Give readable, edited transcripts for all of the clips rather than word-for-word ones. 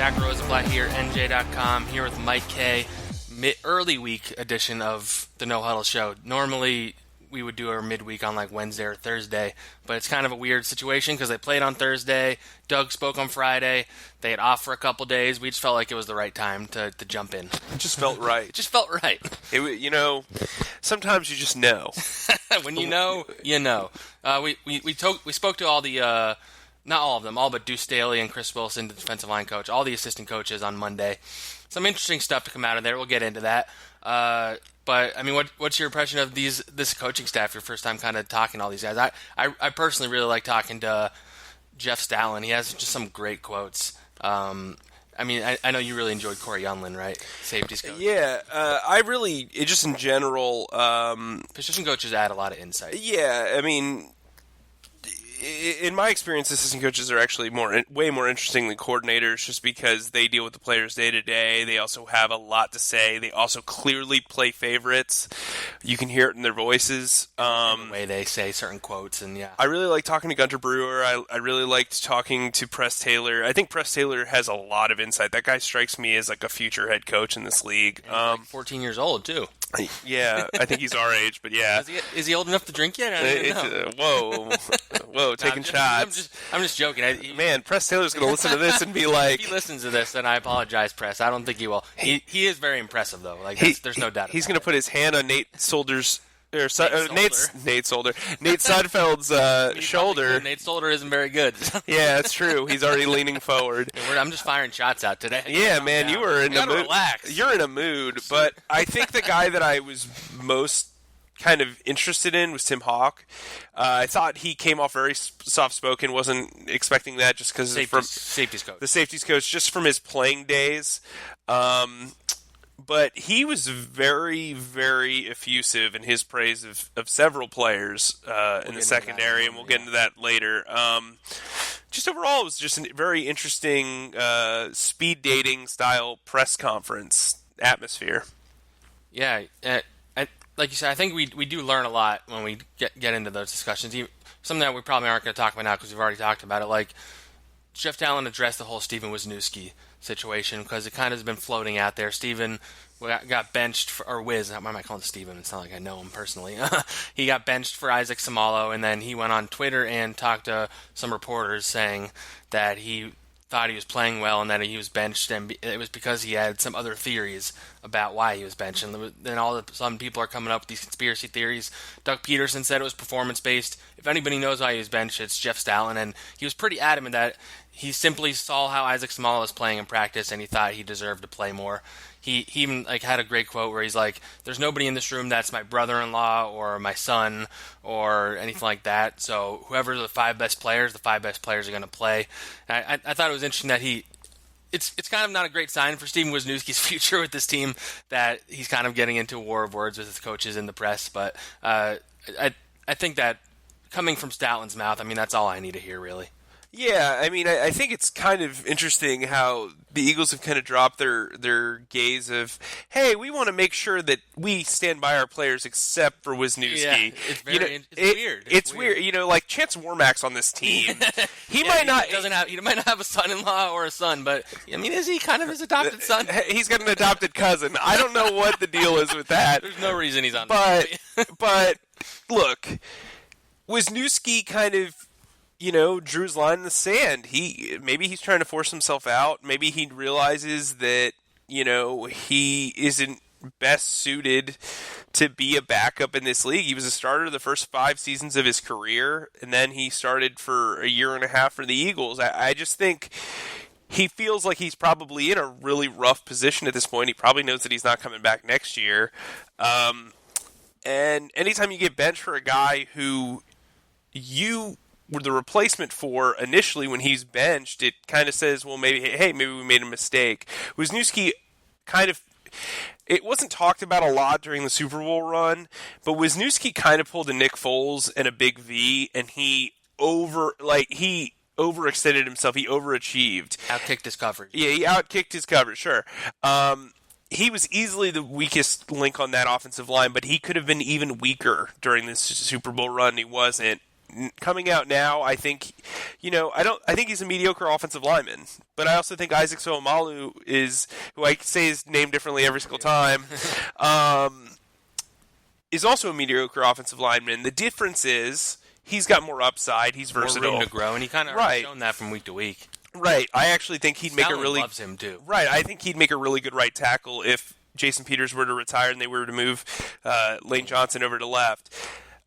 Zach Rosenblatt here, NJ.com, here with Mike Kaye. Early week edition of the No Huddle Show. Normally, we would do our midweek on like Wednesday or Thursday, but it's kind of a weird situation because they played on Thursday. Doug spoke on Friday. They had off for a couple days. We just felt like it was the right time to jump in. It just felt right. It just felt right. Sometimes you just know. When you know, you know. We spoke to all the not all of them, all but Deuce Staley and Chris Wilson, the defensive line coach, all the assistant coaches on Monday. Some interesting stuff to come out of there. We'll get into that. But I mean, what's your impression of this coaching staff? Your first time kind of talking to all these guys. I personally really like talking to Jeff Stoutland. He has just some great quotes. I mean, I know you really enjoyed Corey Unlin, right? Safeties coach. Yeah, just in general. Position coaches add a lot of insight. Yeah, I mean, in my experience, assistant coaches are actually way more interesting than coordinators just because they deal with the players day to day. They also have a lot to say. They also clearly play favorites. You can hear it in their voices. The way they say certain quotes, and yeah. I really like talking to Gunter Brewer. I really liked talking to Press Taylor. I think Press Taylor has a lot of insight. That guy strikes me as like a future head coach in this league. Like 14 years old, too. Yeah, I think he's our age, but yeah. Is he old enough to drink yet? I don't know. Whoa, taking shots. I'm just joking. Man, Press Taylor's going to listen to this and be like... If he listens to this, then I apologize, Press. I don't think he will. He is very impressive, though. Like there's no doubt. He's going to put his hand on Nate Seidel's Nate Sudfeld's shoulder. Nate Solder isn't very good. Yeah, that's true. He's already leaning forward. I'm just firing shots out today. Yeah, man, you were in a mood. Relax. You're in a mood, but I think the guy that I was most kind of interested in was Tim Hawk. I thought he came off very soft-spoken. Wasn't expecting that just because safeties coach. The safeties coach, just from his playing days. But he was very, very effusive in his praise of several players in the secondary, and we'll get into that later. Just overall, it was just a very interesting speed dating style press conference atmosphere. Yeah, like you said, I think we do learn a lot when we get into those discussions. Something that we probably aren't going to talk about now because we've already talked about it. Like Jeff Talon addressed the whole Stefen Wisniewski situation because it kind of has been floating out there. Steven got benched or Wiz. Why am I calling him Steven? It's not like I know him personally. He got benched for Isaac Samalo, and then he went on Twitter and talked to some reporters saying that he thought he was playing well and that he was benched, and it was because he had some other theories about why he was benched. And then all of a sudden people are coming up with these conspiracy theories. Doug Peterson said it was performance-based. If anybody knows why he was benched, it's Jeff Stoutland, and he was pretty adamant that he simply saw how Isaac Samalo was playing in practice and he thought he deserved to play more. He even had a great quote where he's like, "There's nobody in this room that's my brother-in-law or my son or anything like that. So whoever the five best players are going to play." And I thought it was interesting that it's kind of not a great sign for Stefen Wisniewski's future with this team that he's kind of getting into a war of words with his coaches in the press. But I think that coming from Stoutland's mouth, I mean, that's all I need to hear, really. Yeah, I mean, I think it's kind of interesting how the Eagles have kind of dropped their gaze of, hey, we want to make sure that we stand by our players except for Wisniewski. Yeah, it's weird. It's weird. You know, like Chance Warmack's on this team. He might not have a son-in-law or a son, but I mean, is he kind of his adopted son? He's got an adopted cousin. I don't know what the deal is with that. There's no reason he's on. But look, Wisniewski kind of, drew his line in the sand. Maybe he's trying to force himself out. Maybe he realizes that, he isn't best suited to be a backup in this league. He was a starter the first 5 seasons of his career, and then he started for a year and a half for the Eagles. I just think he feels like he's probably in a really rough position at this point. He probably knows that he's not coming back next year. And anytime you get benched for a guy who you were the replacement for initially when he's benched, it kind of says, well, maybe we made a mistake. Wisniewski it wasn't talked about a lot during the Super Bowl run, but Wisniewski kind of pulled a Nick Foles and a Big V, and he overextended himself. He overachieved. Outkicked his coverage. Yeah, he outkicked his coverage, sure. He was easily the weakest link on that offensive line, but he could have been even weaker during this Super Bowl run. He wasn't. Coming out now, I think I think he's a mediocre offensive lineman, but I also think Isaac Seumalo is, who I say his name differently every single time, is also a mediocre offensive lineman. The difference is he's got more upside. He's versatile. More room to grow, and he kind of shown that from week to week. Right. I actually think he'd make a really loves him too. Right. I think he'd make a really good right tackle if Jason Peters were to retire and they were to move Lane Johnson over to left.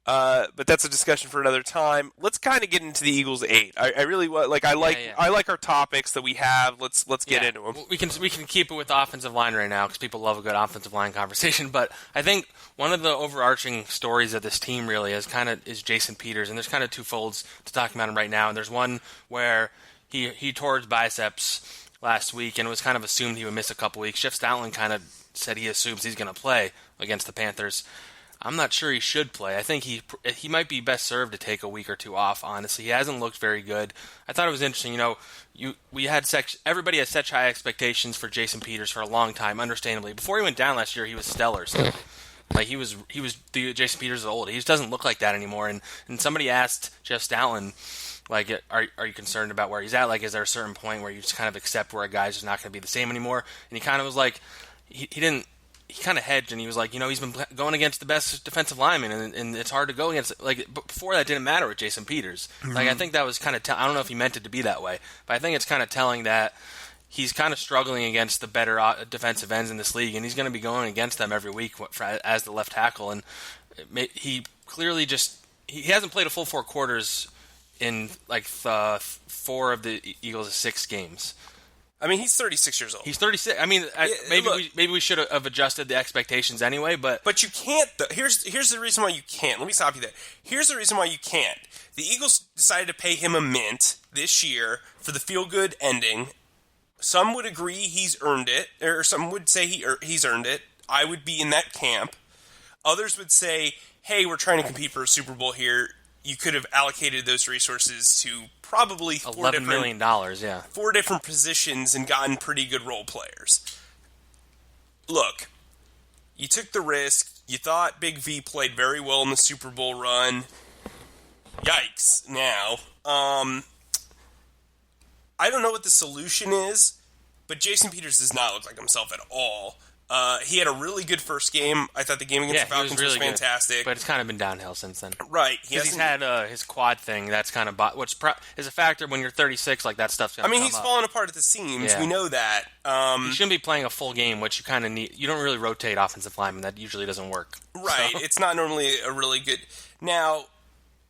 But that's a discussion for another time. Let's kind of get into the Eagles 8. I really like. I like our topics that we have. Let's get into them. We can keep it with the offensive line right now because people love a good offensive line conversation. But I think one of the overarching stories of this team really is Jason Peters, and there's kind of two folds to talk about him right now. And there's one where he tore his biceps last week, and it was kind of assumed he would miss a couple weeks. Jeff Stoutland kind of said he assumes he's going to play against the Panthers. I'm not sure he should play. I think he might be best served to take a week or two off, honestly. He hasn't looked very good. I thought it was interesting, everybody has such high expectations for Jason Peters for a long time, understandably. Before he went down last year, he was stellar still. Like he was the Jason Peters of old. He just doesn't look like that anymore. And somebody asked Jeff Stoutland, like, are you concerned about where he's at? Like, is there a certain point where you just kind of accept where a guy's just not going to be the same anymore? And he kind of was like, he kind of hedged, and he was like, he's been going against the best defensive lineman, and it's hard to go against. Like, but before that didn't matter with Jason Peters. Mm-hmm. Like, I think that was kind of I don't know if he meant it to be that way, but I think it's kind of telling that he's kind of struggling against the better defensive ends in this league, and he's going to be going against them every week as the left tackle. And he clearly he hasn't played a full 4 quarters in like 4 of the Eagles' 6 games. I mean, he's 36 years old. He's 36. I mean, maybe we should have adjusted the expectations anyway, but you can't. Here's the reason why you can't. Let me stop you there. Here's the reason why you can't. The Eagles decided to pay him a mint this year for the feel-good ending. Some would agree he's earned it, or some would say he's earned it. I would be in that camp. Others would say, "Hey, we're trying to compete for a Super Bowl here. You could have allocated those resources to probably $11 million, 4 different positions and gotten pretty good role players." Look, you took the risk. You thought Big V played very well in the Super Bowl run. Yikes, now. I don't know what the solution is, but Jason Peters does not look like himself at all. He had a really good first game. I thought the game against the Falcons was fantastic. Good, but it's kind of been downhill since then. Right. He's had his quad thing. That's kind of is a factor when you're 36. Like, that stuff's going to come he's falling apart at the seams. Yeah. We know that. He shouldn't be playing a full game, which you kind of need. You don't really rotate offensive linemen. That usually doesn't work. Right. So. It's not normally a really good. Now,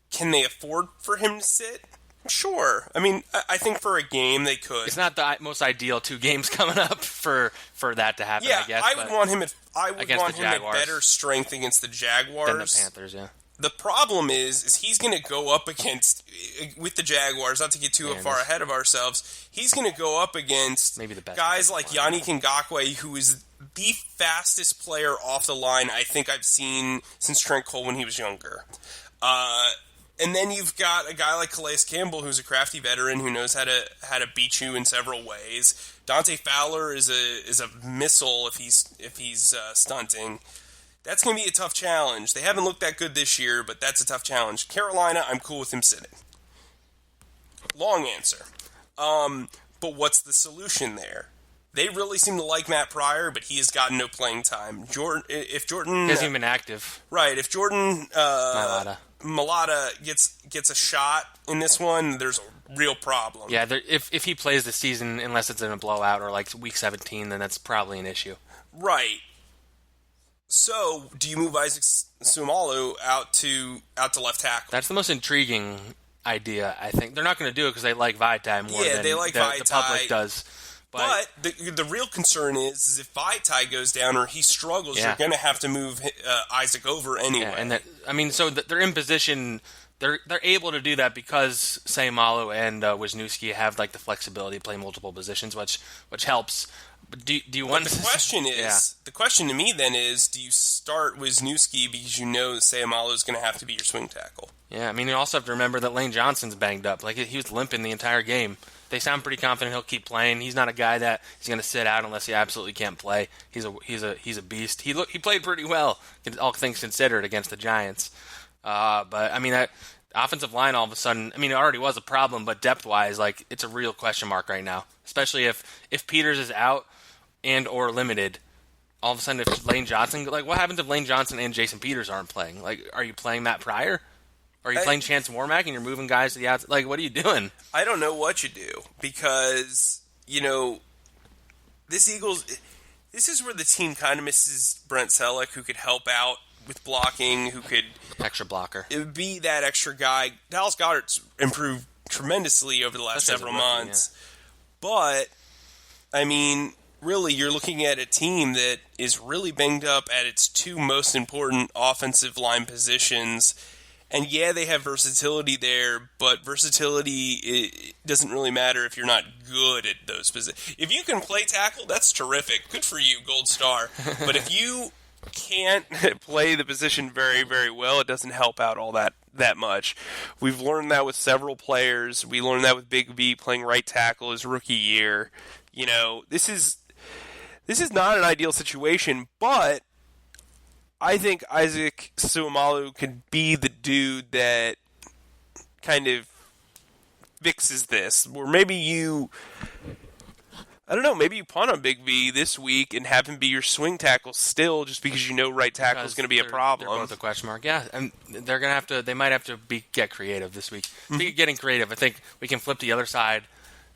can they afford for him to sit? Sure. I mean, I think for a game they could. It's not the most ideal 2 games coming up for that to happen, I guess. I would want him at better strength against the Jaguars than the Panthers, yeah. The problem is he's going to go up against, with the Jaguars, not to get too far ahead of ourselves, he's going to go up against maybe the best guys like Yannick Ngakoue, who is the fastest player off the line I think I've seen since Trent Cole when he was younger. And then you've got a guy like Calais Campbell, who's a crafty veteran who knows how to beat you in several ways. Dante Fowler is a missile if he's stunting. That's going to be a tough challenge. They haven't looked that good this year, but that's a tough challenge. Carolina, I'm cool with him sitting. Long answer. But what's the solution there? They really seem to like Matt Pryor, but he has gotten no playing time. He hasn't even been active. Right. If Jordan Mailata gets a shot in this one, there's a real problem. Yeah, if he plays the season, unless it's in a blowout or like week 17, then that's probably an issue. Right. So, do you move Isaac Seumalo out to left tackle? That's the most intriguing idea, I think. They're not going to do it because they like Vaitai more than they like Vaitai. The public does. But the real concern is if Vaitai goes down or he struggles, you're going to have to move Isaac over anyway. Yeah, and so they're in position. They're able to do that because Seumalo and Wisniewski have like the flexibility to play multiple positions, which helps. But do you want? The question is, the question to me then is, do you start Wisniewski because you know that Seumalo is going to have to be your swing tackle? Yeah, I mean you also have to remember that Lane Johnson's banged up. Like he was limping the entire game. They sound pretty confident he'll keep playing. He's not a guy that he's going to sit out unless he absolutely can't play. He's a beast. He played pretty well, all things considered, against the Giants. But I mean The offensive line all of a sudden, I mean, it already was a problem, but depth-wise, like, it's a real question mark right now. Especially if Peters is out and or limited. All of a sudden, if Lane Johnson, like, what happens if Lane Johnson and Jason Peters aren't playing? Like, are you playing Matt Pryor? Are you playing Chance Warmack and you're moving guys to the outside? Like, what are you doing? I don't know what you do because, this is where the team kind of misses Brent Selleck, who could help out with blocking, who could... Extra blocker. It would be that extra guy. Dallas Goedert's improved tremendously over the last several months. Yeah. But, I mean... Really, you're looking at a team that is really banged up at its two most important offensive line positions. And yeah, they have versatility there, but versatility it doesn't really matter if you're not good at those positions. If you can play tackle, that's terrific. Good for you, gold star. But if you can't play the position very, very well, it doesn't help out all that much. We've learned that with several players. We learned that with Big V playing right tackle his rookie year. This is not an ideal situation, but I think Isaac Suamalu could be the dude that kind of fixes this. Or maybe maybe you punt on Big V this week and have him be your swing tackle still, just because right tackle is going to be a problem. They're both a question mark. Yeah, and they're going to have to. They might have to get creative this week. Speaking of getting creative, I think we can flip the other side,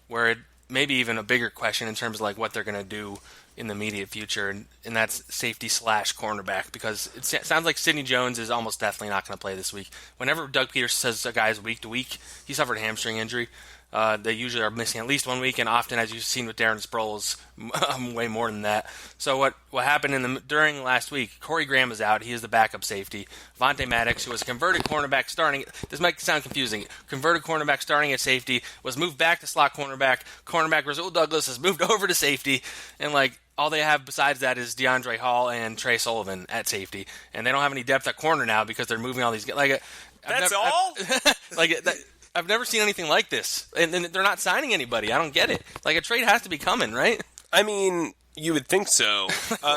where it maybe even a bigger question in terms of like what they're going to do in the immediate future, and that's safety / cornerback, because it sounds like Sidney Jones is almost definitely not going to play this week. Whenever Doug Peterson says a guy is week to week, he suffered a hamstring injury. They usually are missing at least 1 week, and often, as you've seen with Darren Sproles, way more than that. So what happened during last week, Corey Graham is out. He is the backup safety. Vontae Maddox, who was a converted cornerback starting, this might sound confusing, converted cornerback starting at safety, was moved back to slot cornerback. Cornerback Rasul Douglas has moved over to safety, and all they have besides that is DeAndre Hall and Trey Sullivan at safety, and they don't have any depth at corner now because they're moving all these guys. I've never seen anything like this, and they're not signing anybody. I don't get it. A trade has to be coming, right? I mean, you would think so.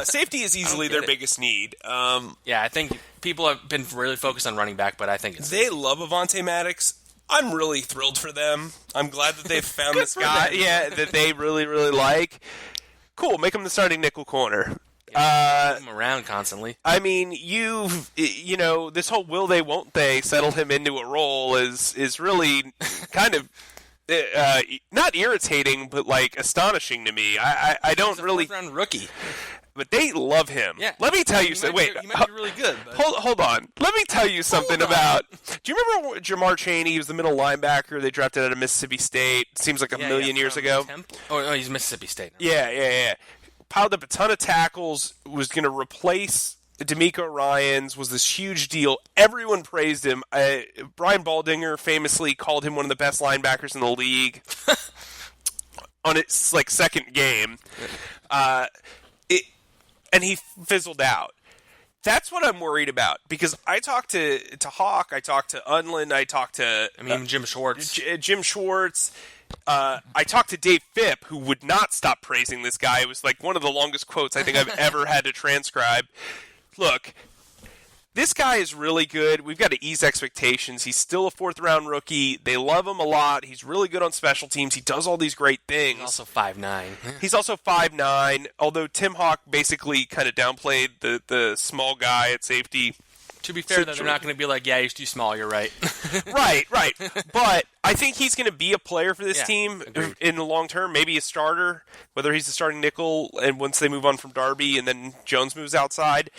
Safety is easily their biggest need. Yeah, I think people have been really focused on running back, but I think they love Avonte Maddox. I'm really thrilled for them. I'm glad that they've found this guy. Yeah, that they really, really like. Cool, make him the starting nickel corner. Move him around constantly. I mean, this whole will they, won't they settle him into a role is really kind of not irritating, but astonishing to me. I don't really. He's a fourth-round rookie. But they love him. Yeah. Let me tell you something. Wait, he might be really good. But... Hold on. Let me tell you something about. Do you remember Jamar Chaney? He was the middle linebacker they drafted out of Mississippi State. Seems like a million years ago. Oh, he's Mississippi State. Yeah. Piled up a ton of tackles. Was going to replace D'Amico Ryans. Was this huge deal. Everyone praised him. Brian Baldinger famously called him one of the best linebackers in the league on its second game. And he fizzled out. That's what I'm worried about, because I talked to Hawk, I talked to Unland, I talked to... Jim Schwartz. Jim Schwartz. I talked to Dave Phipp, who would not stop praising this guy. It was one of the longest quotes I think I've ever had to transcribe. Look, this guy is really good. We've got to ease expectations. He's still a fourth-round rookie. They love him a lot. He's really good on special teams. He does all these great things. He's also 5'9". He's also 5'9", although Tim Hawk basically kind of downplayed the small guy at safety. To be fair, though, they're not going to be yeah, he's too small, you're right. Right. But I think he's going to be a player for this team in the long term, maybe a starter, whether he's the starting nickel, and once they move on from Darby and then Jones moves outside.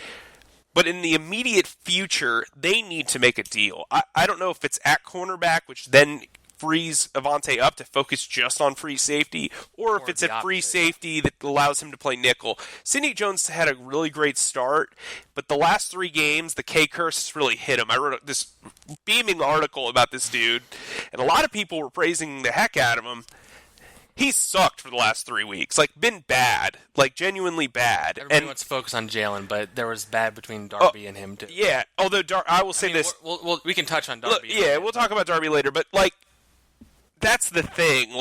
But in the immediate future, they need to make a deal. I don't know if it's at cornerback, which then frees Avonte up to focus just on free safety, or if it's at free safety that allows him to play nickel. Sidney Jones had a really great start, but the last 3 games, the K curse has really hit him. I wrote this beaming article about this dude, and a lot of people were praising the heck out of him. He's sucked for the last 3 weeks. Been bad. Genuinely bad. Everybody wants to focus on Jalen, but there was bad between Darby and him, too. Yeah, although I will say this. We can touch on Darby. We'll talk about Darby later, but, that's the thing.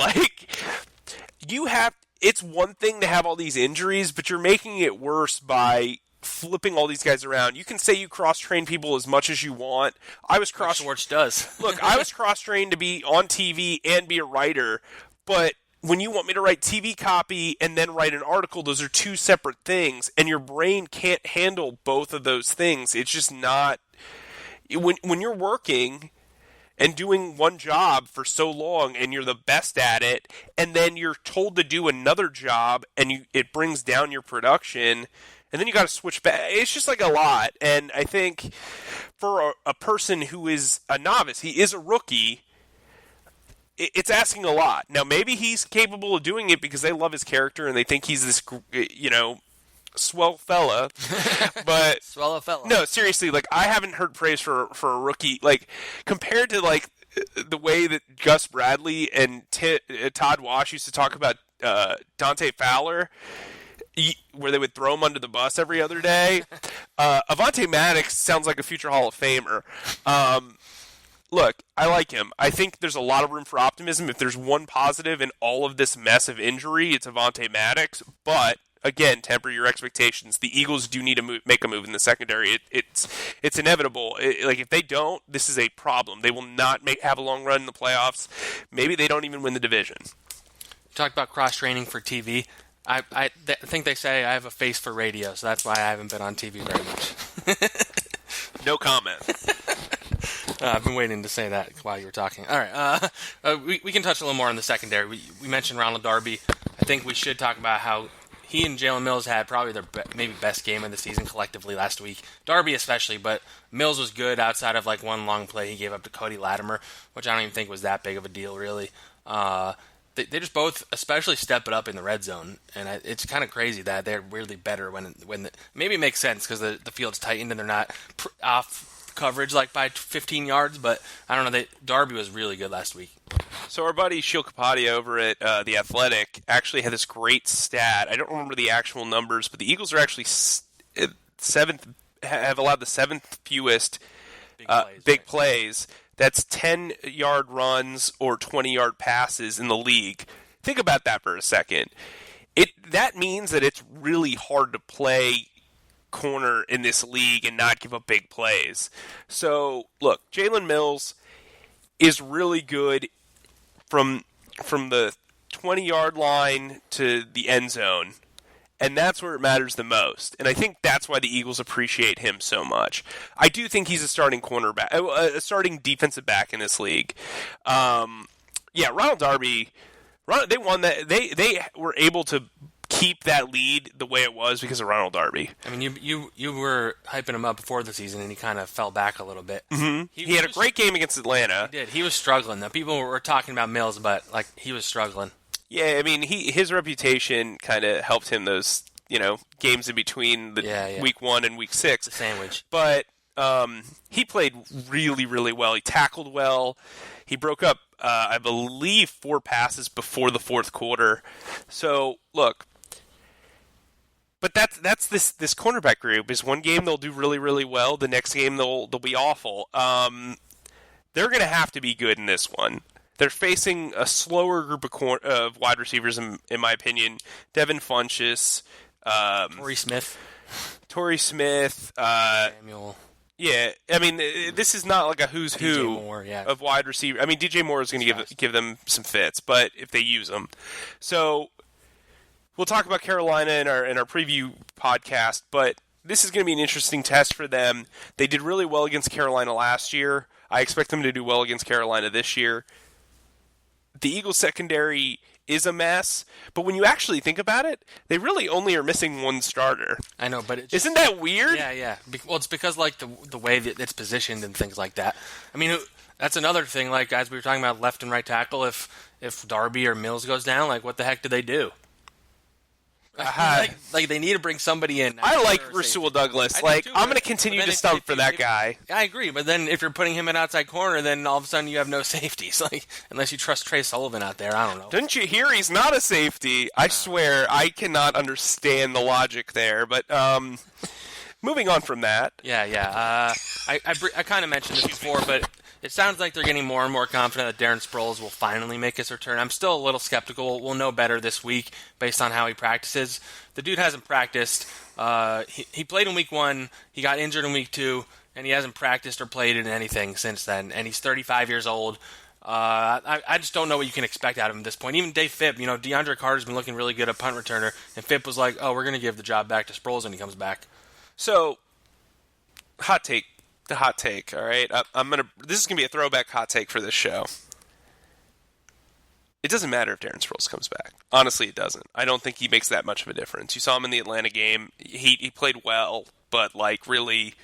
It's one thing to have all these injuries, but you're making it worse by flipping all these guys around. You can say you cross-train people as much as you want. I was Schwartz does. Look, I was cross-trained to be on TV and be a writer, but when you want me to write TV copy and then write an article, those are two separate things, and your brain can't handle both of those things. It's just not... When you're working and doing one job for so long and you're the best at it, and then you're told to do another job and it brings down your production, and then you got to switch back. It's just like a lot. And I think for a person who is a novice, he is a rookie, it's asking a lot. Now, maybe he's capable of doing it because they love his character and they think he's this, swell fella. But swell fella. No, seriously, like, I haven't heard praise for a rookie. Like, compared to, like, the way that Gus Bradley and Todd Wash used to talk about Dante Fowler, where they would throw him under the bus every other day, Avonte Maddox sounds like a future Hall of Famer. Look, I like him. I think there's a lot of room for optimism. If there's one positive in all of this mess of injury, it's Avonte Maddox. But, again, temper your expectations. The Eagles do need to make a move in the secondary. It's inevitable. If they don't, this is a problem. They will not have a long run in the playoffs. Maybe they don't even win the division. Talk about cross-training for TV. I think they say I have a face for radio, so that's why I haven't been on TV very much. No comment. I've been waiting to say that while you were talking. All right, we can touch a little more on the secondary. We mentioned Ronald Darby. I think we should talk about how he and Jalen Mills had probably their maybe best game of the season collectively last week. Darby especially, but Mills was good outside of like one long play he gave up to Cody Latimer, which I don't even think was that big of a deal really. They just both especially step it up in the red zone, and it's kind of crazy that they're really better maybe it makes sense because the field's tightened and they're not off coverage like by 15 yards, but I don't know. Darby was really good last week. So our buddy Shil Kapadia over at The Athletic actually had this great stat. I don't remember the actual numbers, but the Eagles are actually have allowed the seventh fewest big plays. That's 10-yard runs or 20-yard passes in the league. Think about that for a second. That means that it's really hard to play corner in this league and not give up big plays. So, look, Jalen Mills is really good from the 20-yard line to the end zone. And that's where it matters the most. And I think that's why the Eagles appreciate him so much. I do think he's a starting cornerback, a starting defensive back in this league. Ronald Darby, they won that. They were able to keep that lead the way it was because of Ronald Darby. I mean, you were hyping him up before the season, and he kind of fell back a little bit. Mm-hmm. He had a great game against Atlanta. He did. He was struggling. Now, people were talking about Mills, but he was struggling. Yeah, I mean, his reputation kind of helped him those, games in between week 1 and week 6. The sandwich. But he played really, really well. He tackled well. He broke up, I believe, 4 passes before the fourth quarter. So, look, but that's this cornerback group. Is one game they'll do really, really well. The next game they'll be awful. They're going to have to be good in this one. They're facing a slower group of wide receivers, in my opinion. Devin Funchess. Torrey Smith. Samuel. Yeah, I mean, this is not like a who's who of wide receiver. I mean, DJ Moore is going to give them some fits, but if they use them. So we'll talk about Carolina in our preview podcast, but this is going to be an interesting test for them. They did really well against Carolina last year. I expect them to do well against Carolina this year. The Eagles secondary is a mess, but when you actually think about it, they really only are missing one starter. I know, but isn't that weird? Yeah. Well, it's because the way that it's positioned and things like that. I mean, that's another thing. Like as we were talking about left and right tackle, if Darby or Mills goes down, what the heck do they do? They need to bring somebody in. I like Rasul Douglas. I'm going to continue to stump for that guy. I agree, but then if you're putting him in outside corner, then all of a sudden you have no safeties. Unless you trust Trey Sullivan out there, I don't know. Didn't you hear he's not a safety? I swear, I cannot understand the logic there. But moving on from that. Yeah. I kind of mentioned this before, but It sounds like they're getting more and more confident that Darren Sproles will finally make his return. I'm still a little skeptical. We'll know better this week based on how he practices. The dude hasn't practiced. He played in week 1. He got injured in week 2, and he hasn't practiced or played in anything since then. And he's 35 years old. I just don't know what you can expect out of him at this point. Even Dave Phipp, DeAndre Carter's been looking really good at punt returner, and Phipp was like, "Oh, we're going to give the job back to Sproles when he comes back." So, hot take. The hot take, all right? This is going to be a throwback hot take for this show. It doesn't matter if Darren Sproles comes back. Honestly, it doesn't. I don't think he makes that much of a difference. You saw him in the Atlanta game. He played well, but, really,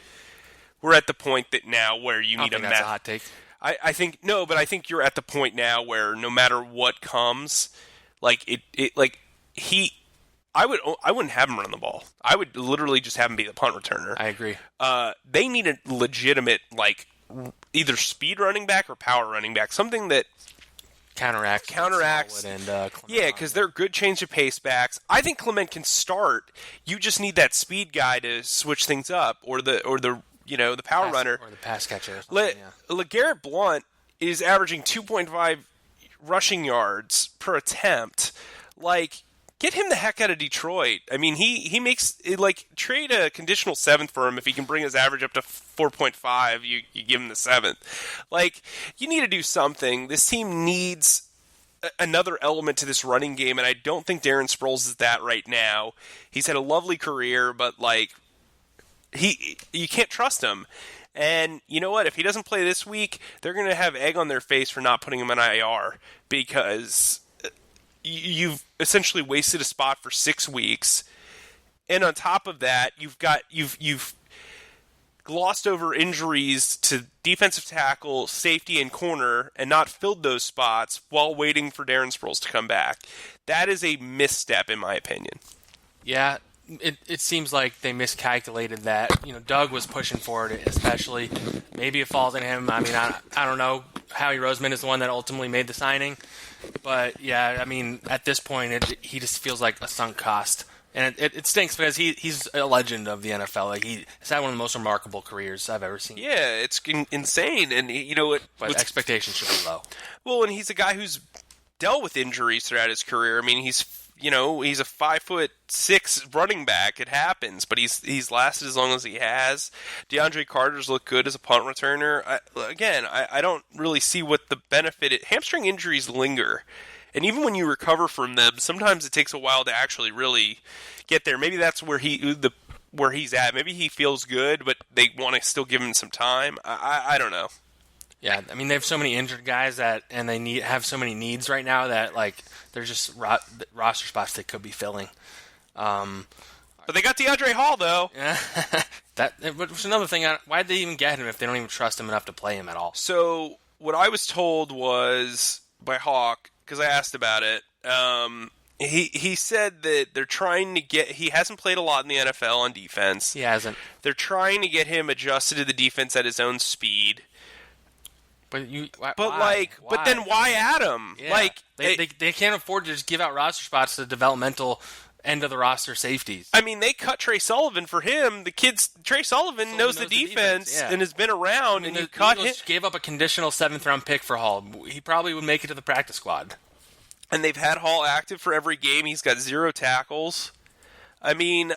we're at the point that now where you need that's a hot take. I think you're at the point now where no matter what comes, I wouldn't have him run the ball. I would literally just have him be the punt returner. I agree. They need a legitimate, either speed running back or power running back. Something that counteracts. And, yeah, because they're good change of pace backs. I think Clement can start. You just need that speed guy to switch things up, or the power runner. Or the pass catcher. LeGarrette Blount is averaging 2.5 rushing yards per attempt. Get him the heck out of Detroit. I mean, he makes trade a conditional 7th for him if he can bring his average up to 4.5. You give him the 7th. You need to do something. This team needs another element to this running game, and I don't think Darren Sproles is that right now. He's had a lovely career, but you can't trust him. And you know what? If he doesn't play this week, they're going to have egg on their face for not putting him in IR because you've essentially wasted a spot for 6 weeks, and on top of that, you've glossed over injuries to defensive tackle, safety, and corner, and not filled those spots while waiting for Darren Sproles to come back. That is a misstep, in my opinion. Yeah, it seems like they miscalculated that. Doug was pushing for it, especially. Maybe it falls on him. I mean, I don't know. Howie Roseman is the one that ultimately made the signing. But, yeah, I mean, at this point, he just feels like a sunk cost. And it stinks because he's a legend of the NFL. He's had one of the most remarkable careers I've ever seen. Yeah, it's insane. And, but expectations should be low. Well, and he's a guy who's dealt with injuries throughout his career. I mean, he's a 5'6" running back. It happens, but he's lasted as long as he has. DeAndre Carter's looked good as a punt returner. I don't really see what the benefit. Hamstring injuries linger, and even when you recover from them, sometimes it takes a while to actually really get there. Maybe that's where he's at. Maybe he feels good, but they want to still give him some time. I don't know. Yeah, I mean, they have so many injured guys and they have so many needs right now that there's just roster spots they could be filling. But they got DeAndre Hall though. Yeah, that was another thing. Why'd they even get him if they don't even trust him enough to play him at all? So what I was told was by Hawk, because I asked about it. He said that they're trying to get. He hasn't played a lot in the NFL on defense. He hasn't. They're trying to get him adjusted to the defense at his own speed. But then why add him? Yeah. They can't afford to just give out roster spots to developmental end of the roster safeties. I mean, they cut Trey Sullivan for him. Trey Sullivan knows the defense and has been around, and you cut him. Gave up a conditional 7th round pick for Hall. He probably would make it to the practice squad. And they've had Hall active for every game. He's got 0 tackles. I mean,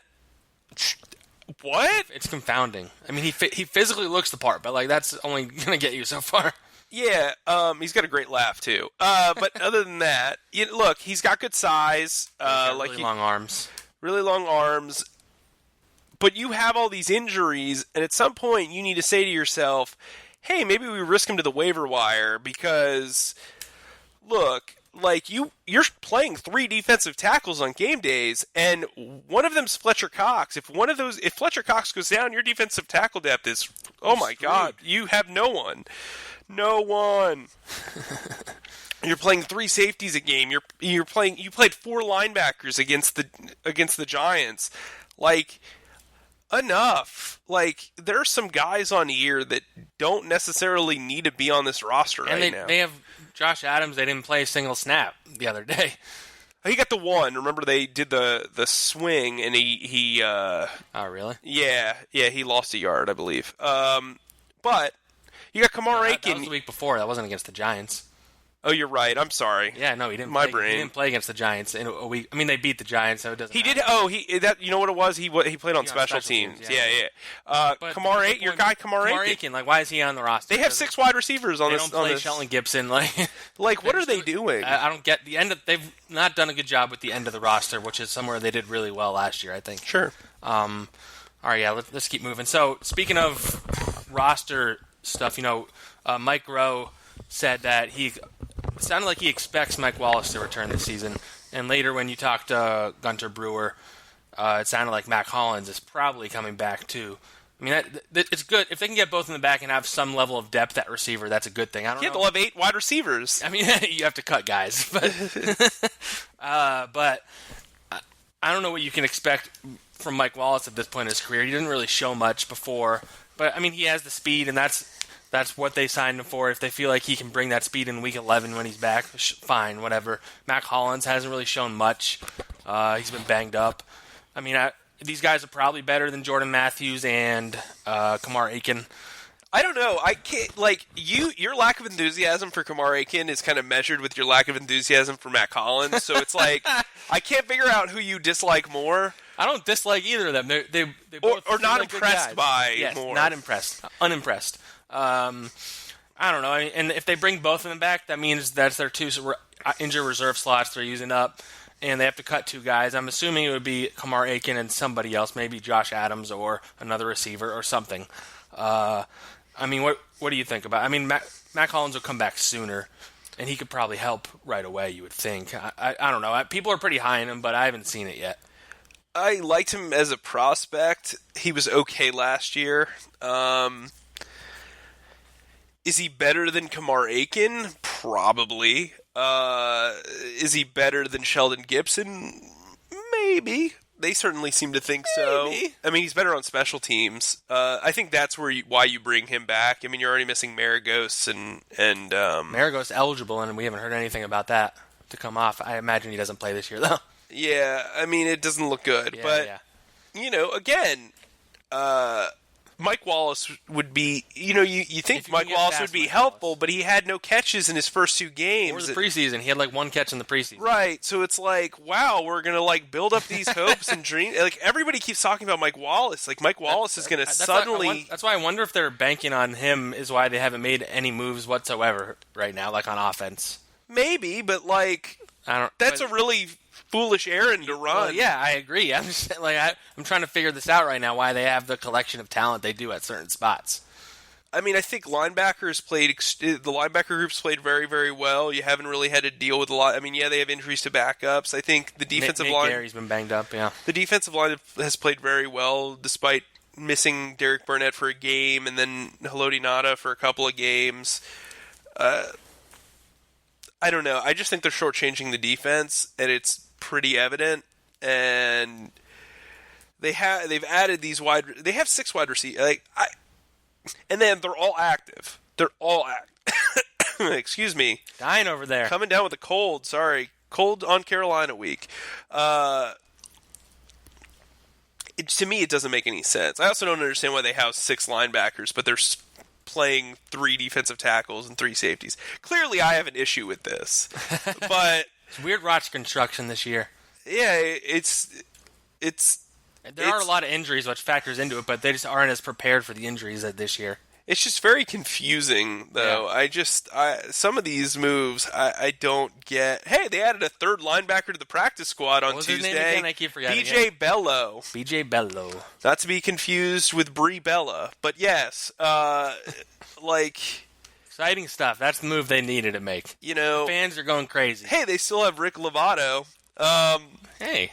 what? It's confounding. I mean, he physically looks the part, but that's only going to get you so far. Yeah, he's got a great laugh too. But other than that, look, he's got good size. Really long arms. Really long arms. But you have all these injuries, and at some point you need to say to yourself, hey, maybe we risk him to the waiver wire because, look, you're playing 3 defensive tackles on game days, and one of them's Fletcher Cox. If Fletcher Cox goes down, your defensive tackle depth is, oh my God, you have no one. No one. You're playing 3 safeties a game. You played 4 linebackers against the Giants. Enough. There are some guys on here that don't necessarily need to be on this roster right now. They have Josh Adams. They didn't play a single snap the other day. He got the one. Remember they did the swing and he Oh, really? Yeah, he lost a yard, I believe. But You got Kamar That Aiken. was the week before. That wasn't against the Giants. Oh, you're right. I'm sorry. Yeah, no, he didn't. My play, brain. He didn't play against the Giants in a week. I mean, they beat the Giants, so it doesn't. He matter. did. Oh, you know what it was? He played on special teams. Yeah. Kamar Aiken, your guy Kamar Aiken. Like, why is he on the roster? They have 6 wide receivers on they this. Don't play Shelton Gibson. Like what are they doing? I don't get the end of. They've not done a good job with the end of the roster, which is somewhere they did really well last year, I think. Sure. All right, yeah. Let's keep moving. So, speaking of roster stuff, Mike Rowe said that it sounded like he expects Mike Wallace to return this season. And later when you talked to Gunter Brewer, it sounded like Mac Hollins is probably coming back too. I mean, it's good. If they can get both in the back and have some level of depth at receiver, that's a good thing. They'll have 8 wide receivers. I mean, you have to cut guys. But, but I don't know what you can expect from Mike Wallace at this point in his career. He didn't really show much before. But, I mean, he has the speed, and that's what they signed him for. If they feel like he can bring that speed in Week 11 when he's back, fine, whatever. Mac Hollins hasn't really shown much. He's been banged up. I mean, these guys are probably better than Jordan Matthews and Kamar Aiken. I don't know. I can't your lack of enthusiasm for Kamar Aiken is kind of measured with your lack of enthusiasm for Mac Hollins. So it's like I can't figure out who you dislike more. I don't dislike either of them. They both or not like impressed by yes, more. Not impressed. Unimpressed. I don't know. I mean, and if they bring both of them back, that means that's their 2 injured reserve slots they're using up, and they have to cut 2 guys. I'm assuming it would be Kamar Aiken and somebody else, maybe Josh Adams or another receiver or something. I mean, what do you think about it? I mean, Mac Hollins will come back sooner, and he could probably help right away, you would think. I don't know. People are pretty high on him, but I haven't seen it yet. I liked him as a prospect. He was okay last year. Is he better than Kamar Aiken? Probably. Is he better than Sheldon Gibson? Maybe. They certainly seem to think so. I mean, he's better on special teams. I think that's why you bring him back. I mean, you're already missing Maragos and Maragos eligible, and we haven't heard anything about that to come off. I imagine he doesn't play this year, though. Yeah, I mean, it doesn't look good. Yeah, but, again, Mike Wallace would be, you think Mike Wallace would be helpful, but he had no catches in his first 2 games. Or the preseason. He had 1 catch in the preseason. Right, so it's like, wow, we're going to build up these hopes and dreams. Everybody keeps talking about Mike Wallace. Mike Wallace is going to suddenly... That's why I wonder if they're banking on him is why they haven't made any moves whatsoever right now, on offense. Maybe, but that's a really foolish errand to run. Well, yeah, I agree. I'm just I'm trying to figure this out right now. Why they have the collection of talent they do at certain spots. I mean, I think the linebacker group's played very, very well. You haven't really had to deal with a lot. I mean, yeah, they have injuries to backups. I think the defensive line. Gary's been banged up. Yeah, the defensive line has played very well despite missing Derek Burnett for a game and then Haloti Ngata for a couple of games. I don't know. I just think they're shortchanging the defense, and it's pretty evident. And they've added these They have 6 wide receivers. And then they're all active. They're all active. Excuse me. Dying over there. Coming down with a cold. Sorry, cold on Carolina week. To me, it doesn't make any sense. I also don't understand why they have 6 linebackers, but they're playing 3 defensive tackles and 3 safeties. Clearly, I have an issue with this, but it's weird roster construction this year. Yeah, it's. There are a lot of injuries, which factors into it, but they just aren't as prepared for the injuries this year. It's just very confusing, though. Yeah. Some of these moves, I don't get. Hey, they added a 3rd linebacker to the practice squad on Tuesday. His name again? I keep forgetting. BJ Bello. BJ Bello. Not to be confused with Brie Bella, but yes, exciting stuff. That's the move they needed to make. The fans are going crazy. Hey, they still have Rick Lovato. Hey,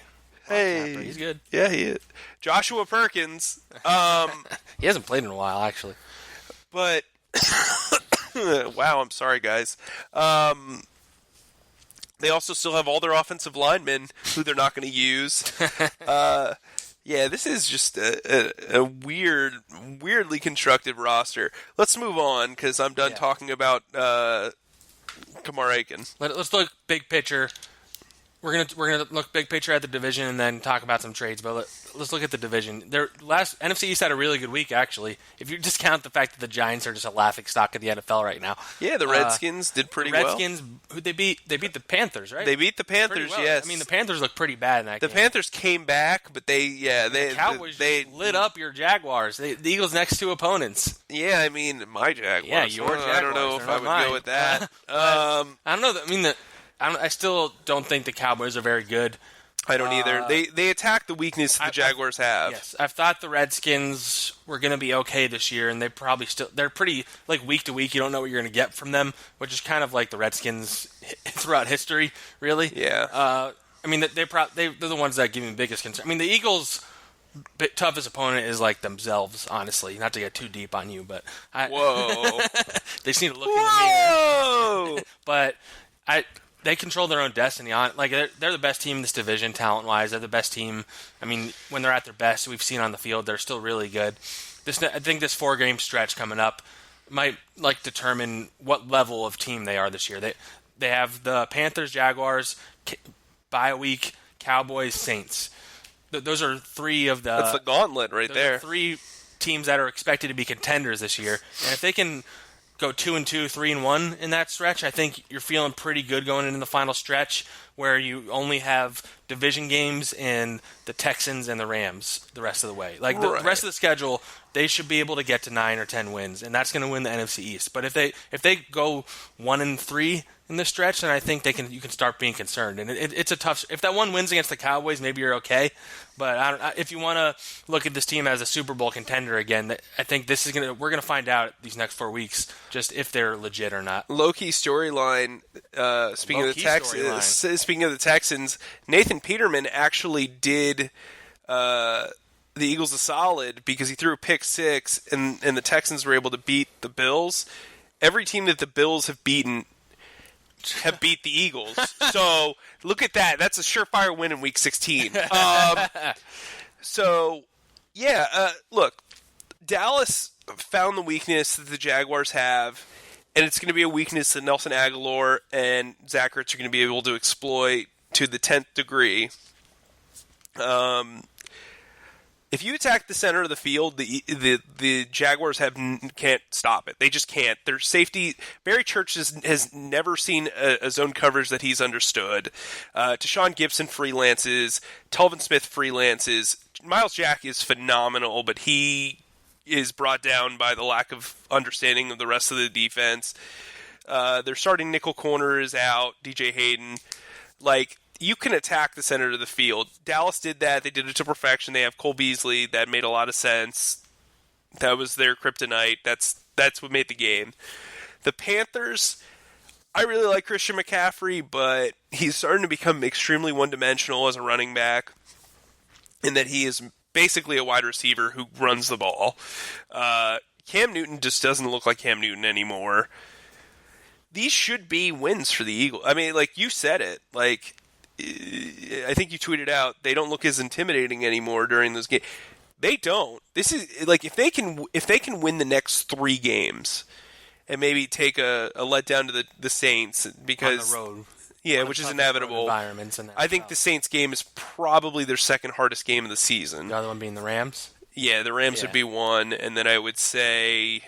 he's good. Yeah, he is. Joshua Perkins. He hasn't played in a while, actually. But wow, I'm sorry, guys. They also still have all their offensive linemen who they're not going to use. Yeah, this is just a weirdly constructed roster. Let's move on because I'm done talking about Kamar Aiken. Let's look big picture. We're gonna look big picture at the division and then talk about some trades. But let's look at the division. Their last NFC East had a really good week, actually. If you discount the fact that the Giants are just a laughingstock of the NFL right now. Yeah, the Redskins did pretty well. Redskins, who they beat the Panthers, right? They beat the Panthers, well. yes. I mean, the Panthers look pretty bad in that game. The Panthers came back, but the Cowboys lit up your Jaguars. The Eagles' next two opponents. Yeah, I mean, my Jaguars. Yeah, your Jaguars. I don't know if I would go with that. I don't know. I mean, I still don't think the Cowboys are very good. I don't either. They attack the weakness the Jaguars have. Yes, I've thought the Redskins were going to be okay this year, and they're pretty week to week. You don't know what you're going to get from them, which is kind of like the Redskins throughout history, really. Yeah. I mean, they're the ones that give me the biggest concern. I mean, the Eagles' toughest opponent is like themselves, honestly. Not to get too deep on you, but whoa, they seem to look in the mirror. But they control their own destiny. They're the best team in this division, talent-wise. They're the best team. I mean, when they're at their best, we've seen on the field, they're still really good. I think this 4-game stretch coming up might determine what level of team they are this year. They have the Panthers, Jaguars, bye week, Cowboys, Saints. Those are three of the. That's the gauntlet right there. Three teams that are expected to be contenders this year, and if they can go 2-2, 3-1 in that stretch, I think you're feeling pretty good going into the final stretch where you only have division games and the Texans and the Rams the rest of the way. The rest of the schedule, they should be able to get to 9 or 10 wins, and that's going to win the NFC East. But if they go 1-3 in this stretch, then I think you can start being concerned. And it's a tough. If that one wins against the Cowboys, maybe you're okay. But if you want to look at this team as a Super Bowl contender again, I think we're gonna find out these next 4 weeks just if they're legit or not. Low-key storyline. Speaking of the Texans, Nathan Peterman actually did the Eagles a solid because he threw a pick six, and the Texans were able to beat the Bills. Every team that the Bills have beat the Eagles. So look at that. That's a surefire win in Week 16. Look, Dallas found the weakness that the Jaguars have, and it's going to be a weakness that Nelson Aguilar and Zack are going to be able to exploit to the 10th degree. If you attack the center of the field, the Jaguars can't stop it. They just can't. Their safety, Barry Church has never seen a zone coverage that he's understood. Tashawn Gibson freelances. Telvin Smith freelances. Miles Jack is phenomenal, but he is brought down by the lack of understanding of the rest of the defense. Their starting nickel corner is out. DJ Hayden. You can attack the center of the field. Dallas did that. They did it to perfection. They have Cole Beasley. That made a lot of sense. That was their kryptonite. That's what made the game. The Panthers, I really like Christian McCaffrey, but he's starting to become extremely one-dimensional as a running back, in that he is basically a wide receiver who runs the ball. Cam Newton just doesn't look like Cam Newton anymore. These should be wins for the Eagles. I mean, you said it. I think you tweeted out they don't look as intimidating anymore during those games. They don't. This is if they can win the next 3 games and maybe take a letdown to the Saints because on the road, which is inevitable. Environments in I think the Saints game is probably their second hardest game of the season. The other one being the Rams. Yeah, the Rams would be one, and then I would say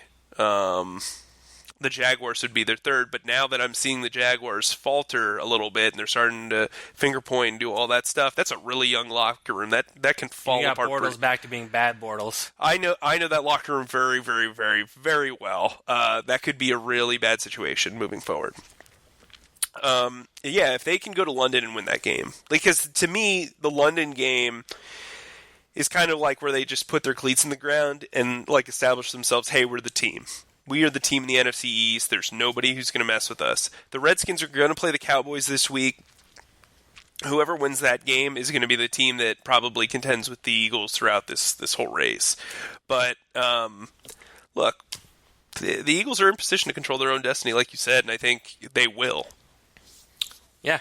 the Jaguars would be their third, but now that I'm seeing the Jaguars falter a little bit and they're starting to finger point and do all that stuff, that's a really young locker room. That can fall apart. You got Bortles back to being bad Bortles. I know that locker room very, very, very, very well. That could be a really bad situation moving forward. If they can go to London and win that game. Because to me, the London game is kind of like where they just put their cleats in the ground and establish themselves, hey, we're the team. We are the team in the NFC East. There's nobody who's going to mess with us. The Redskins are going to play the Cowboys this week. Whoever wins that game is going to be the team that probably contends with the Eagles throughout this whole race. But, look, the Eagles are in position to control their own destiny, like you said, and I think they will. Yeah.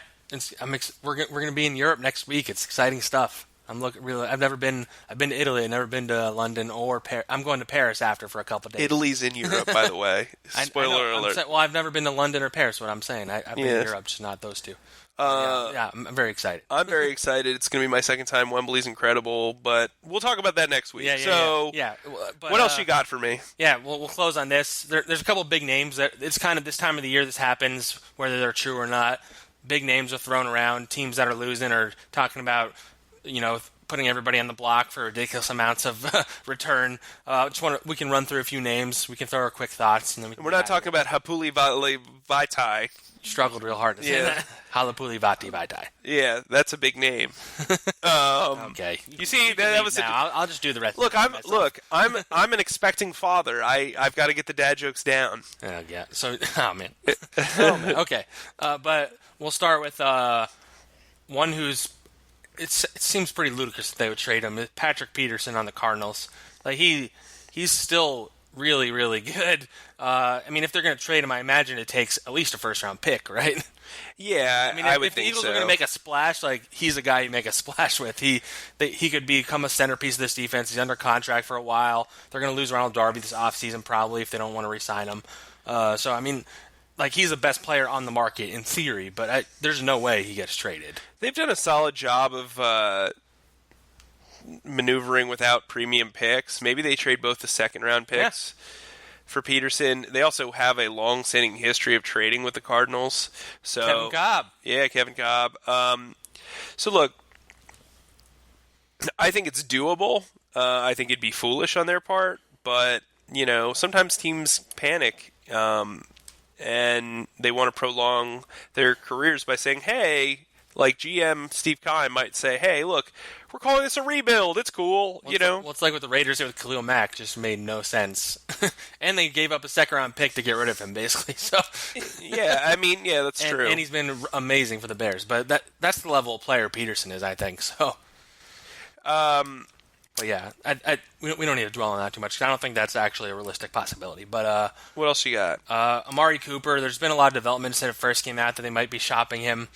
We're going to be in Europe next week. It's exciting stuff. I'm looking really. I've been to Italy. I've never been to London or Paris. I'm going to Paris after for a couple of days. Italy's in Europe, by the way. Spoiler alert. Well, I've never been to London or Paris. What I'm saying, I've been to Europe, just not those two. I'm very excited. I'm very excited. It's going to be my second time. Wembley's incredible, but we'll talk about that next week. Yeah. But, what else you got for me? Yeah, we'll close on this. There's a couple of big names. It's kind of this time of the year this happens, whether they're true or not. Big names are thrown around. Teams that are losing are talking about, putting everybody on the block for ridiculous amounts of return. We can run through a few names. We can throw our quick thoughts. And then we're not talking about Hapuli Vaitai. Struggled real hard to say that. Halapuli Vati Vaitai. Yeah, that's a big name. Okay. You see, that was. I'll just do the rest. I'm an expecting father. I've got to get the dad jokes down. Yeah. So, man. Okay. But we'll start with one who's. It seems pretty ludicrous that they would trade him. Patrick Peterson on the Cardinals. Like he's still really, really good. If they're going to trade him, I imagine it takes at least a first-round pick, right? Yeah, I would think so. If the Eagles are going to make a splash, he's a guy you make a splash with. He could become a centerpiece of this defense. He's under contract for a while. They're going to lose Ronald Darby this offseason probably if they don't want to re-sign him. He's the best player on the market in theory, but there's no way he gets traded. They've done a solid job of maneuvering without premium picks. Maybe they trade both the second-round picks for Peterson. They also have a long-standing history of trading with the Cardinals. So Kevin Cobb. Yeah, Kevin Cobb. So look, I think it's doable. I think it'd be foolish on their part, but sometimes teams panic. And they want to prolong their careers by saying, hey, like GM Steve Keim might say, hey, look, we're calling this a rebuild. It's cool, Well, it's like what the Raiders did with Khalil Mack. Just made no sense. And they gave up a second-round pick to get rid of him, basically. So that's true. And he's been amazing for the Bears. But that's the level of player Peterson is, I think. So, but yeah, we don't need to dwell on that too much. I don't think that's actually a realistic possibility. But what else you got? Amari Cooper. There's been a lot of development since it first came out that they might be shopping him.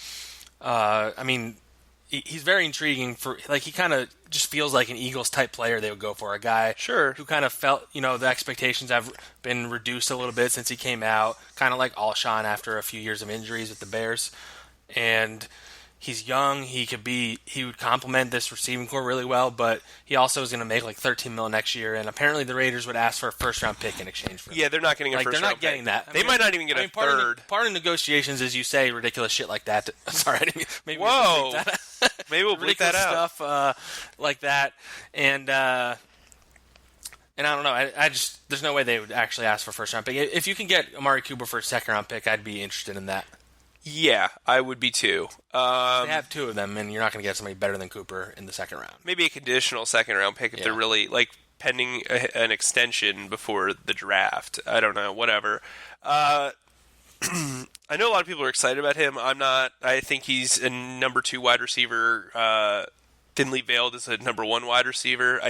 He's very intriguing. He kind of just feels like an Eagles type player they would go for. A guy who kind of felt the expectations have been reduced a little bit since he came out. Kind of like Alshon after a few years of injuries with the Bears, and. He's young. He would complement this receiving core really well, but he also is going to make like $13 million next year. And apparently, the Raiders would ask for a first-round pick in exchange for him. Yeah, they're not getting a first-round pick. They're not getting that. They might not even get a third. Part of negotiations is you say ridiculous shit like that. Sorry, I didn't mean, maybe whoa, maybe we'll bleep that out. Stuff like that, and I don't know. I just there's no way they would actually ask for a first-round pick. If you can get Amari Cooper for a second-round pick, I'd be interested in that. Yeah, I would be too. They have two of them, and you're not going to get somebody better than Cooper in the second round. Maybe a conditional second-round pick if they're really pending an extension before the draft. I don't know, whatever. I know a lot of people are excited about him. I'm not. I think he's a number 2 wide receiver, thinly veiled as a number 1 wide receiver.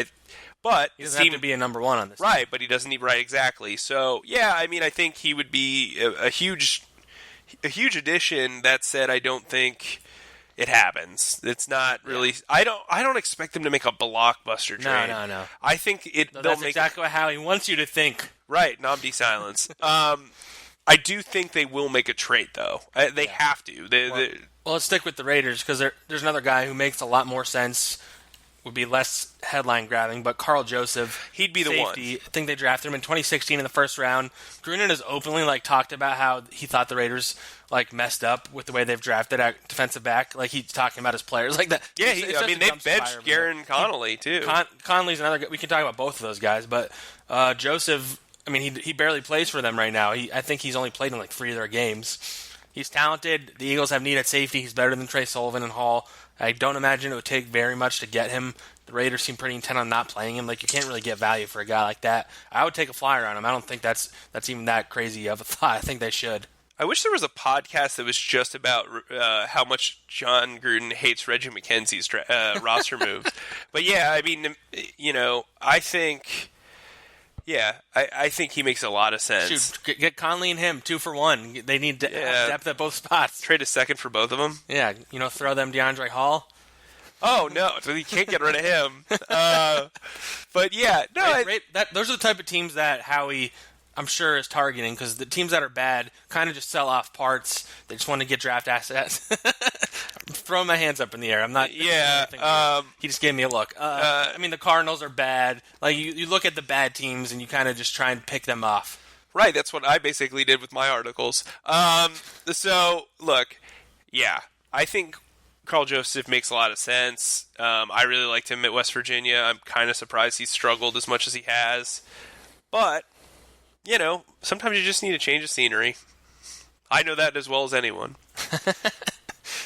But he doesn't have to be a number 1 on this team. Team. But he doesn't need exactly. So yeah, I think he would be a huge addition. That said, I don't think it happens. It's not really. I don't expect them to make a blockbuster trade. No. I think that's exactly how he wants you to think. Right, Namdi silence. I do think they will make a trade, though. They have to. Well, let's stick with the Raiders because there's another guy who makes a lot more sense. Would be less headline grabbing, but Carl Joseph, he'd be the safety, one. I think they drafted him in 2016 in the first round. Gruden has openly talked about how he thought the Raiders messed up with the way they've drafted a defensive back. He's talking about his players like that. Yeah, they benched Garen Connolly too. Conley's another guy. We can talk about both of those guys, but Joseph, he barely plays for them right now. I think he's only played in 3 of their games. He's talented. The Eagles have need at safety. He's better than Trey Sullivan and Hall. I don't imagine it would take very much to get him. The Raiders seem pretty intent on not playing him. You can't really get value for a guy like that. I would take a flyer on him. I don't think that's even that crazy of a thought. I think they should. I wish there was a podcast that was just about how much John Gruden hates Reggie McKenzie's roster moves. But yeah, I think... Yeah, I think he makes a lot of sense. Shoot, get Conley and him 2 for 1. They need depth at both spots. Trade a second for both of them. Yeah, throw them DeAndre Hall. Oh, no. So you can't get rid of him. But, yeah. No, those are the type of teams that Howie, I'm sure, is targeting, because the teams that are bad kind of just sell off parts. They just want to get draft assets. I'm throwing my hands up in the air. I'm not. Yeah. He just gave me a look. I mean, the Cardinals are bad. Like, you look at the bad teams and you kind of just try and pick them off. Right. That's what I basically did with my articles. So, look, yeah, I think Carl Joseph makes a lot of sense. I really liked him at West Virginia. I'm kind of surprised he's struggled as much as he has. But, you know, sometimes you just need a change of scenery. I know that as well as anyone.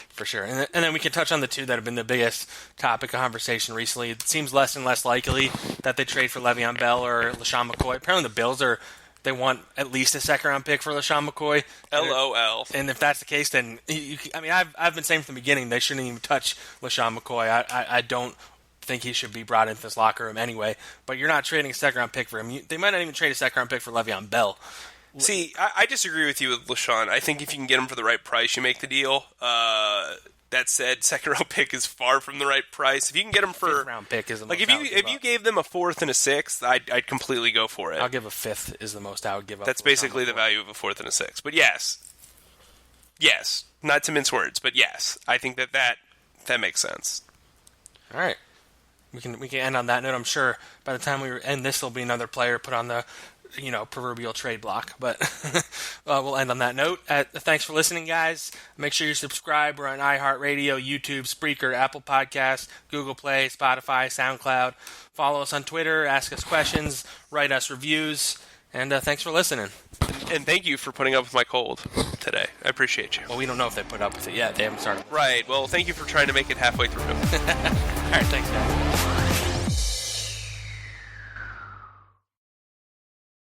For sure. And then we can touch on the two that have been the biggest topic of conversation recently. It seems less and less likely that they trade for Le'Veon Bell or LeSean McCoy. Apparently the Bills they want at least a second-round pick for LeSean McCoy. LOL. And if that's the case, then I've been saying from the beginning they shouldn't even touch LeSean McCoy. I don't think he should be brought into this locker room anyway. But you're not trading a second-round pick for him. They might not even trade a second-round pick for Le'Veon Bell. See, I disagree with you with LeSean. I think if you can get him for the right price, you make the deal. That said, second-round pick is far from the right price. If you can get him for fifth-round pick is the like most if you gave them a fourth and a sixth, I'd completely go for it. I'll give a fifth is the most I would give up. That's basically the value of a fourth and a sixth. But yes, not to mince words, but yes, I think that makes sense. All right, we can end on that note. I'm sure by the time we end this, there'll be another player put on the proverbial trade block. But we'll end on that note. Thanks for listening, guys. Make sure you subscribe. We're on iHeartRadio, YouTube, Spreaker, Apple Podcasts, Google Play, Spotify, SoundCloud. Follow us on Twitter. Ask us questions. Write us reviews. And thanks for listening. And thank you for putting up with my cold today. I appreciate you. Well, we don't know if they put up with it yet. They haven't started. Right. Well, thank you for trying to make it halfway through. All right. Thanks, guys.